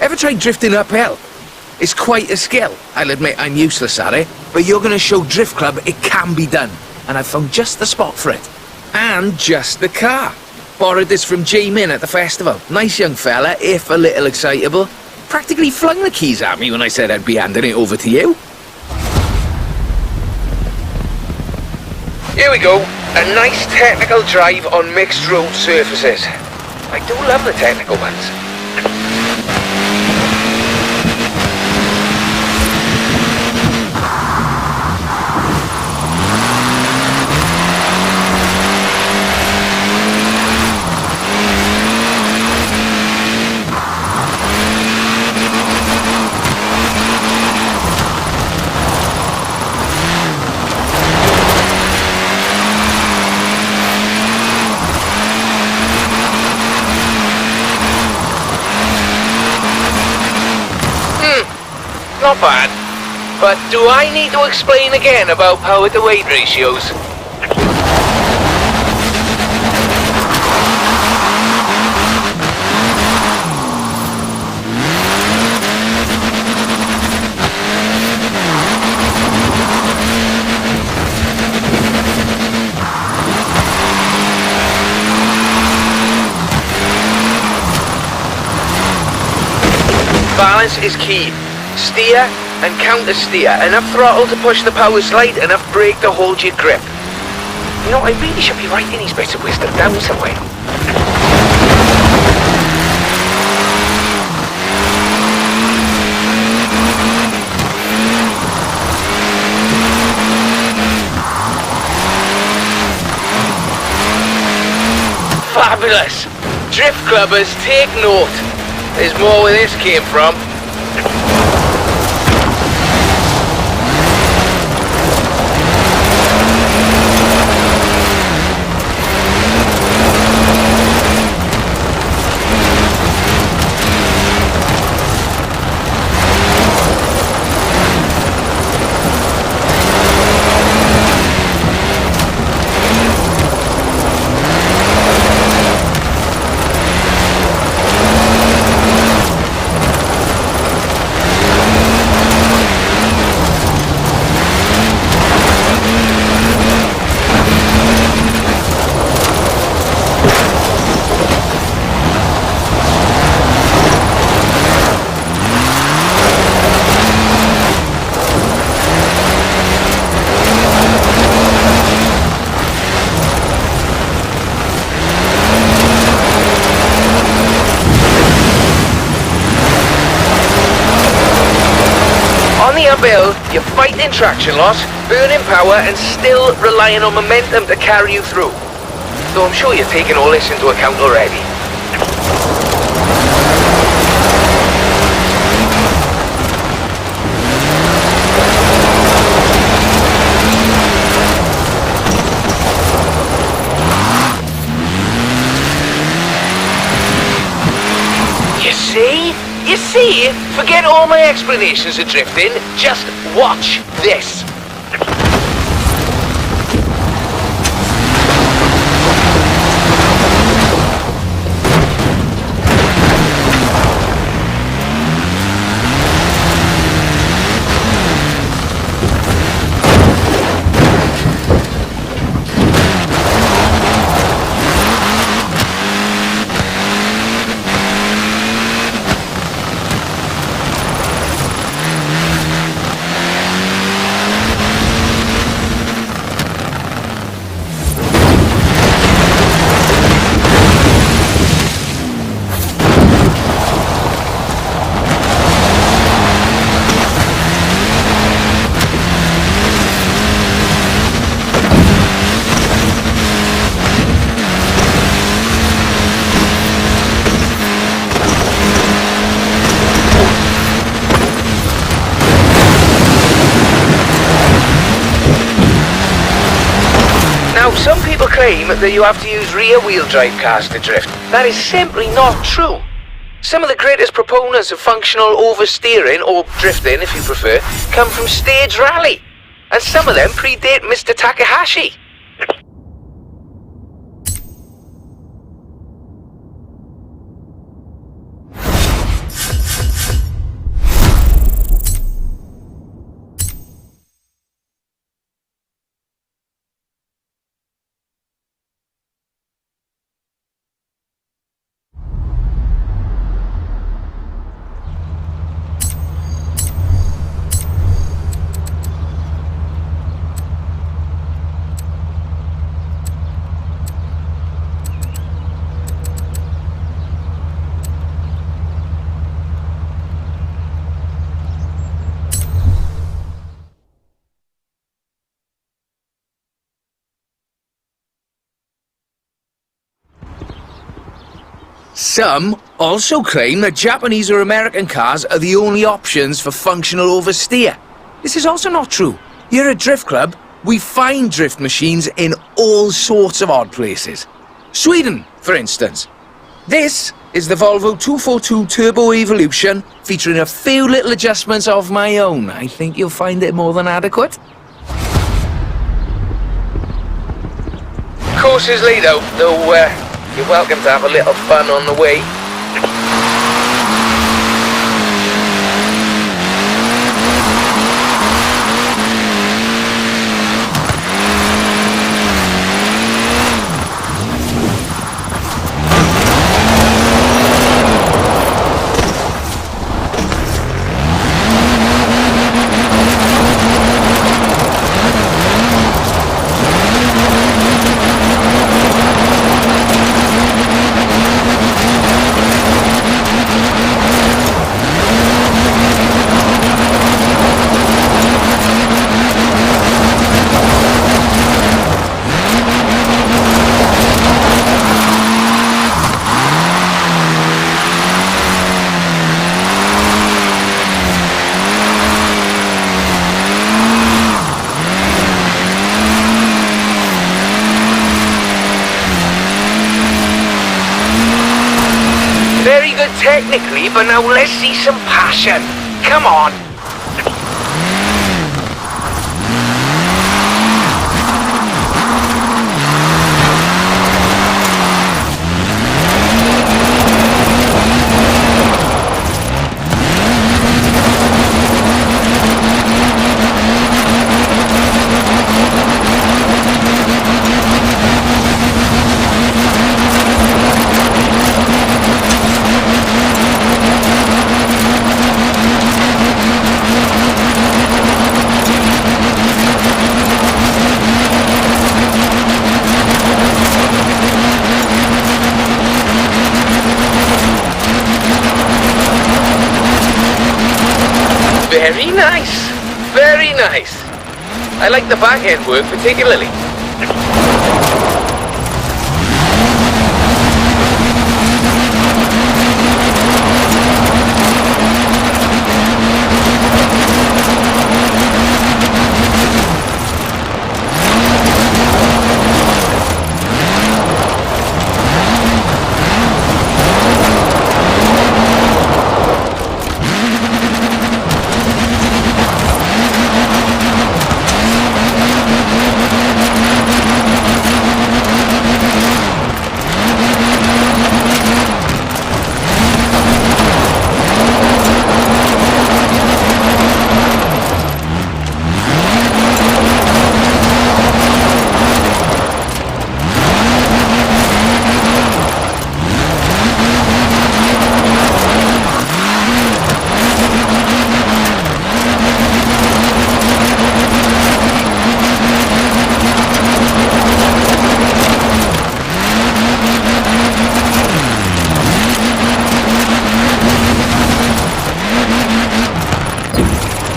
Ever tried drifting uphill? It's quite a skill. I'll admit I'm useless at it, but you're gonna show Drift Club it can be done. And I've found just the spot for it. And just the car. Borrowed this from J-Min at the festival. Nice young fella, if a little excitable. Practically flung the keys at me when I said I'd be handing it over to you. Here we go. A nice technical drive on mixed road surfaces. I do love the technical ones. Not bad. But do I need to explain again about power to weight ratios? Balance is key. Steer and counter steer, enough throttle to push the power slide, enough brake to hold your grip. You know, I really should be writing these bits of wisdom down somewhere. Fabulous! Drift clubbers, take note. There's more where this came from. Uphill, you're fighting traction loss, burning power and still relying on momentum to carry you through. Though I'm sure you're taking all this into account already. You see? Forget all my explanations of drifting, just watch this. Now, some people claim that you have to use rear-wheel drive cars to drift. That is simply not true. Some of the greatest proponents of functional oversteering, or drifting if you prefer, come from stage rally. And some of them predate Mr. Takahashi. Some also claim that Japanese or American cars are the only options for functional oversteer. This is also not true. Here at Drift Club, we find drift machines in all sorts of odd places. Sweden, for instance. This is the Volvo 242 Turbo Evolution, featuring a few little adjustments of my own. I think you'll find it more than adequate. Course is laid out, though you're welcome to have a little fun on the way. Very good technically, but now let's see some passion. Come on. Very nice. Very nice. I like the back end work particularly.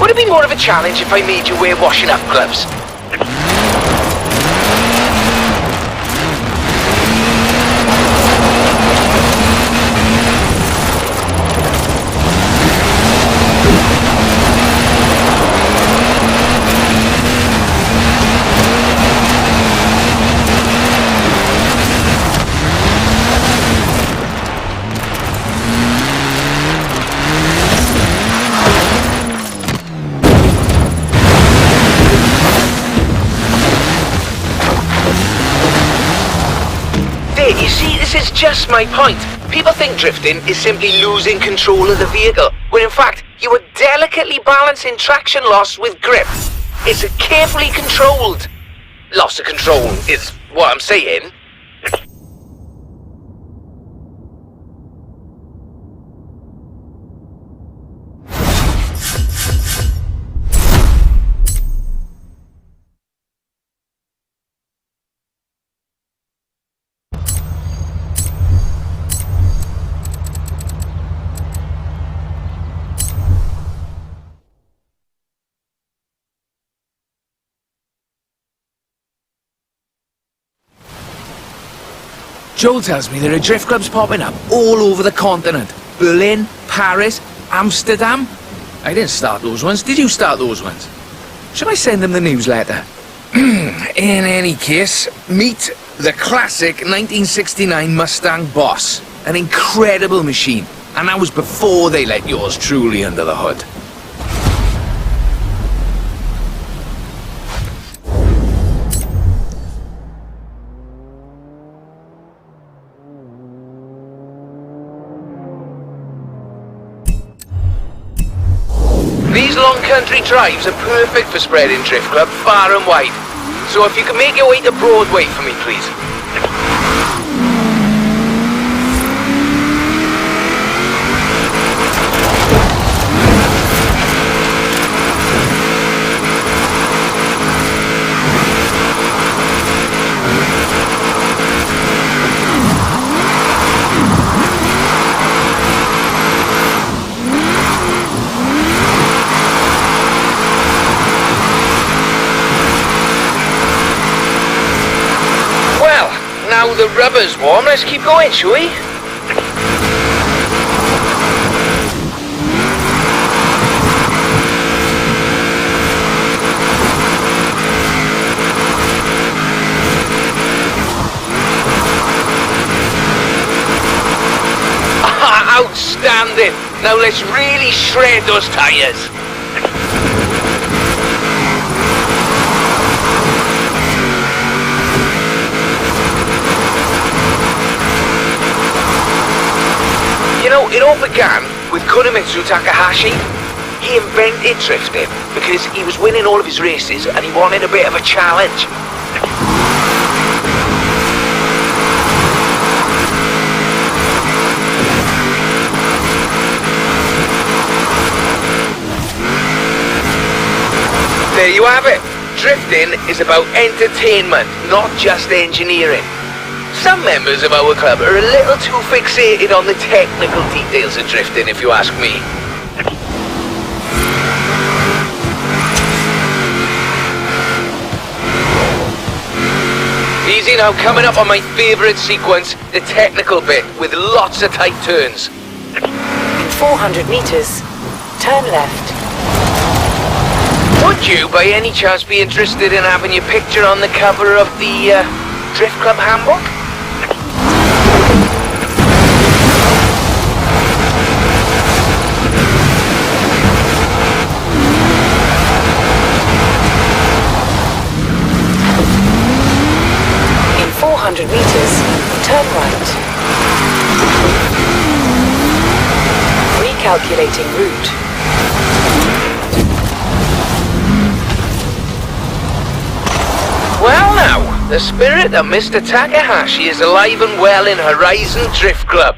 Would it be more of a challenge if I made you wear washing up gloves? You see, this is just my point. People think drifting is simply losing control of the vehicle, when in fact, you are delicately balancing traction loss with grip. It's a carefully controlled loss of control, is what I'm saying. Joel tells me there are drift clubs popping up all over the continent. Berlin, Paris, Amsterdam. I didn't start those ones. Did you start those ones? Should I send them the newsletter? In any case, meet the classic 1969 Mustang Boss. An incredible machine. And that was before they let yours truly under the hood. These long country drives are perfect for spreading Drift Club far and wide. So if you can make your way to Broadway for me, please. Now the rubber's warm, let's keep going, shall we? Outstanding! Now let's really shred those tyres. You know, it all began with Kunimitsu Takahashi. He invented drifting because he was winning all of his races and he wanted a bit of a challenge. There you have it. Drifting is about entertainment, not just engineering. Some members of our club are a little too fixated on the technical details of drifting, if you ask me. Easy now, coming up on my favourite sequence, the technical bit, with lots of tight turns. In 400 meters, turn left. Would you, by any chance, be interested in having your picture on the cover of the Drift Club handbook? In 400 meters, turn right. Recalculating route. Well now, the spirit of Mr. Takahashi is alive and well in Horaizon Drift Club.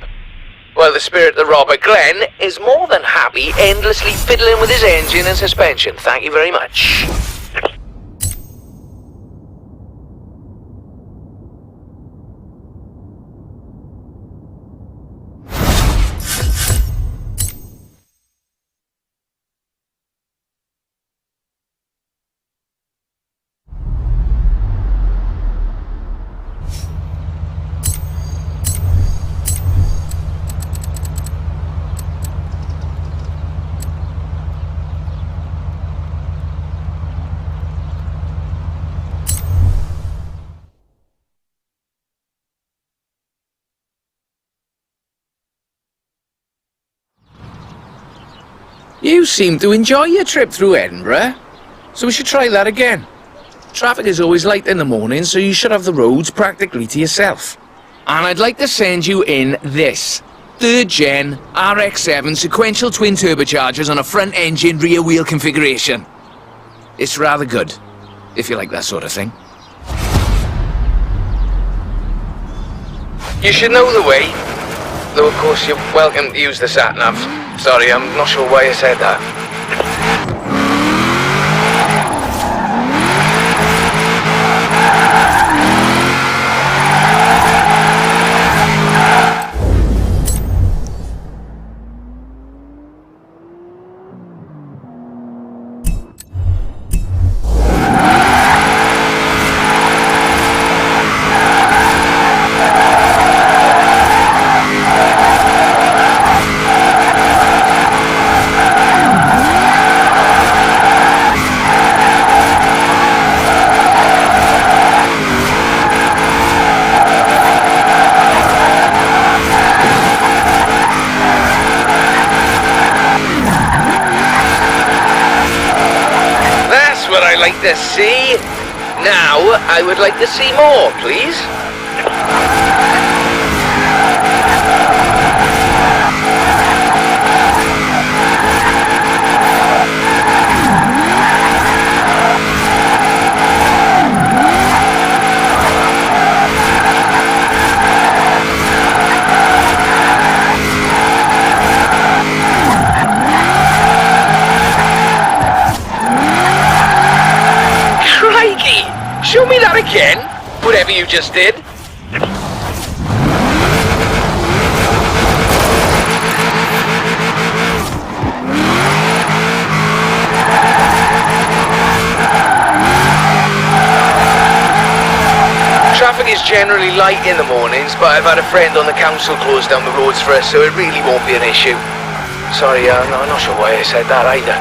While the spirit of Robert Glenn is more than happy endlessly fiddling with his engine and suspension. Thank you very much. You seem to enjoy your trip through Edinburgh, so we should try that again. Traffic is always light in the morning, so you should have the roads practically to yourself. And I'd like to send you in this 3rd gen RX-7 sequential twin turbochargers on a front engine rear wheel configuration. It's rather good, if you like that sort of thing. You should know the way, though of course you're welcome to use the sat-nav. Sorry, I'm not sure why I said that. what I like to see. Now, I would like to see more, please. Crikey! Show me that again, whatever you just did. Traffic is generally light in the mornings, but I've had a friend on the council close down the roads for us, so it really won't be an issue. Sorry, I'm not sure why I said that either.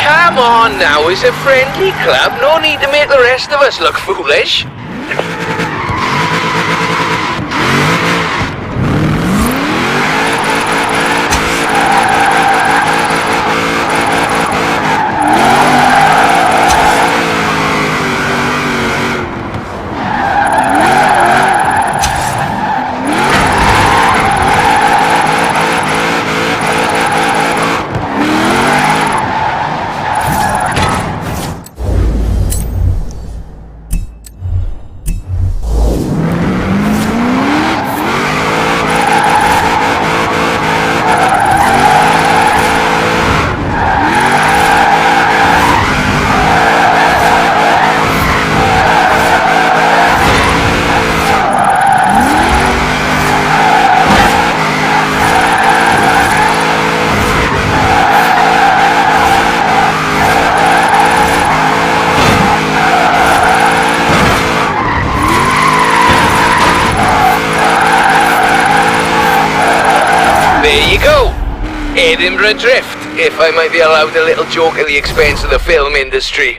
Come on now, it's a friendly club. No need to make the rest of us look foolish. There you go. Edinburgh Drift, if I might be allowed a little joke at the expense of the film industry.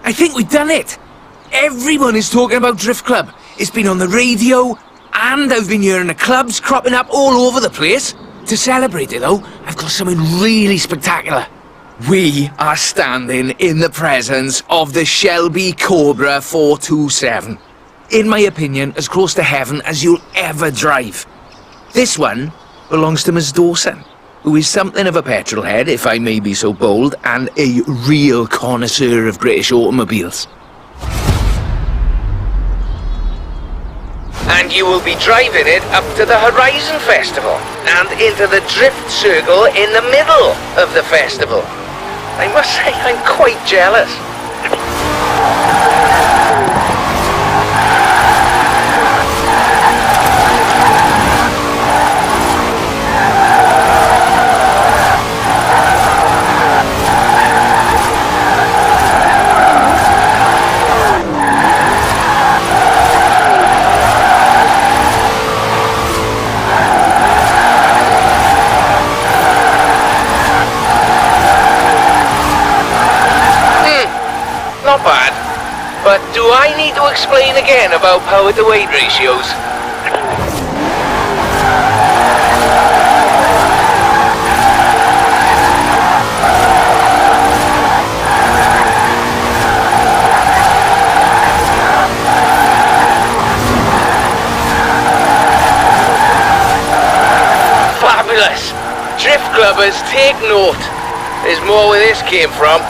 I think we've done it. Everyone is talking about Drift Club. It's been on the radio, and I've been hearing the clubs cropping up all over the place. To celebrate it though, I've got something really spectacular. We are standing in the presence of the Shelby Cobra 427. In my opinion, as close to heaven as you'll ever drive. This one belongs to Miss Dawson, who is something of a petrol head, if I may be so bold, and a real connoisseur of British automobiles. And you will be driving it up to the Horizon Festival, and into the Drift Circle in the middle of the festival. I must say, I'm quite jealous. Not bad. But do I need to explain again about power to weight ratios? fabulous. Drift clubbers, take note. There's more where this came from.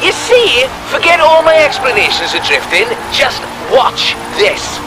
You see? Forget all my explanations of drifting. Just watch this.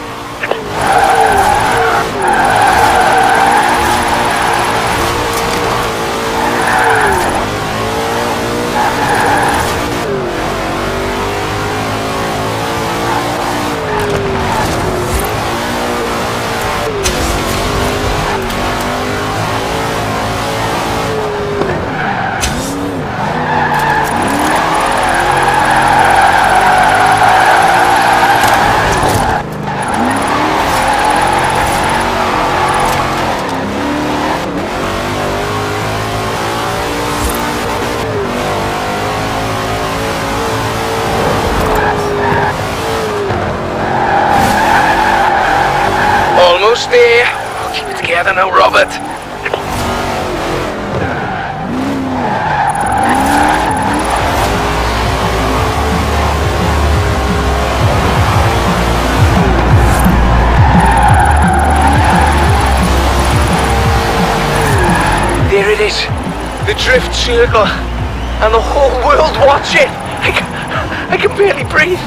Almost there. I'll keep it together now, Robert. There it is. The drift circle. And the whole world watching. I can barely breathe.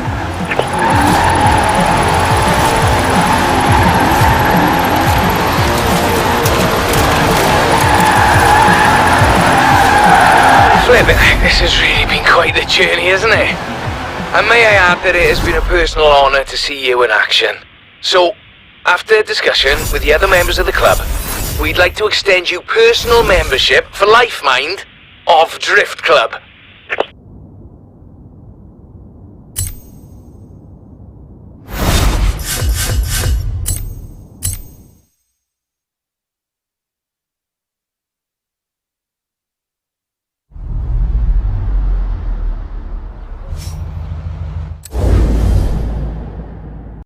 Flippin', this has really been quite the journey, hasn't it? And may I add that it has been a personal honour to see you in action. So, after discussion with the other members of the club, we'd like to extend you personal membership for life, mind, of Drift Club.